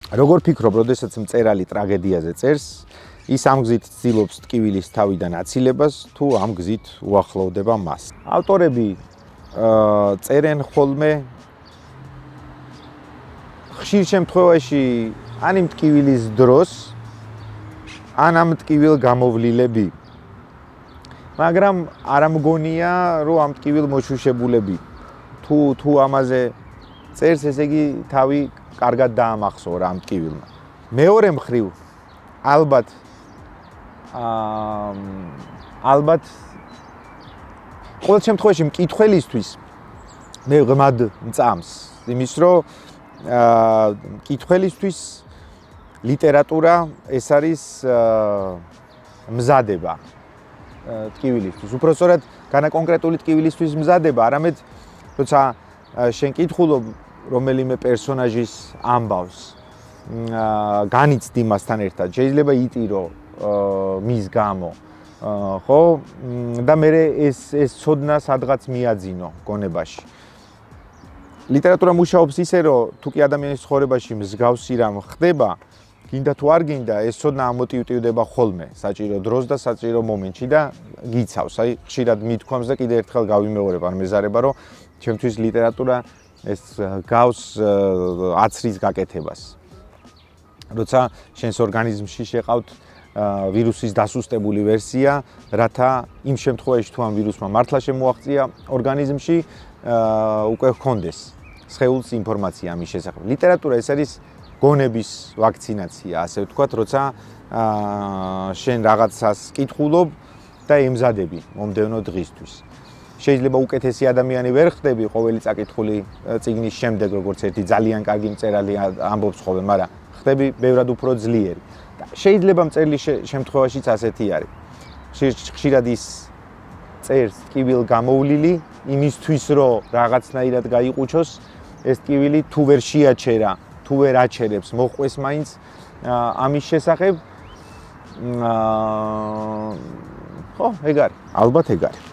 როგორ ფიქრობ, როდესაც მწერალი ტრაგედიაზე წერს, ის ამ გზით ცდილობს ტკივილის თავიდან აცილებას, თუ ამ გზით უახლოვდება მას. ავტორები წერენ ხოლმე ხშირ შემთხვევაში ან იმ ტკივილის დროს, ან ამ ტკივილ გამოვლილები. მაგრამ არ ამგონია, რომ ამ ტკივილ მოშუშებულები თუ ამაზე წერს, ესე იგი თავი კარგად დაამახსოვრა ამ ტკივილმა. მეორე მხრივ, ალბათ ყოველ შემთხვევაში მკითხველისთვის მე ღმად მწამს იმის, რომ მკითხველისთვის ლიტერატურა ეს არის მზადება ტკივილისთვის. უпростоრად განაკონკრეტული ტკივილისთვის მზადება, არამედ როცა შენ კითხულობ რომელიმე პერსონაჟის ამბავს, განიცდ იმასთან ერთად, შეიძლება იტირო მის გამო, ხო? და მე ეს ცოდნა სადღაც მიაძინო გონებაში. ლიტერატურა მუშაობს ისე, რომ თუ კი ადამიანის ცხოვრებაში მსგავსი რამ ხდება, გინდა თუ არ გინდა, ეს ცოდნა ამოტივტივდება ხოლმე საჭირო დროს და საჭირო მომენტში და გიცავს. აი, ხშირად მithქვამს და კიდე ერთხელ გავიმეორებ ან მეზარება, რომ ჩემთვის ლიტერატურა ეს გავს აცრის გაკეთებას. როცა შენს ორგანიზმში შეყავთ ვირუსის დასუსტებული ვერსია, რათა იმ შემთხვევაში თუ ამ ვირუსმა მართლა შემოაღწია ორგანიზმში, უკვე ჰქონდეს სხეულს ინფორმაცია ამის შესახებ. ლიტერატურა ეს არის გონების ვაქცინაცია, ასე ვთქვათ, როცა შენ რაღაცას კითხულობ და ემზადები მომდევნო დღისთვის. შეიძლება უკეთესი ადამიანი ვერ ხდები ყოველი წაკითხული წიგნის შემდეგ, როგორც ერთი ძალიან კარგი მწერალი ამბობს ხოლმე, მაგრამ ხდები ბევრად უფრო ძლიერი. შეიძლება მწერლის შემთხვევაშიც ასეთი არის. ხშირად ის წერს ტკივილ გამოვლილი იმისთვის, რომ რაღაცნაირად გაიყუჩოს ეს ტკივილი, თუ ვერ შეაჩერა, თუ ვერ აჩერებს, მოყვეს მაინც ამის შესახებ. ხო, ეგ არის, ალბათ ეგ არის.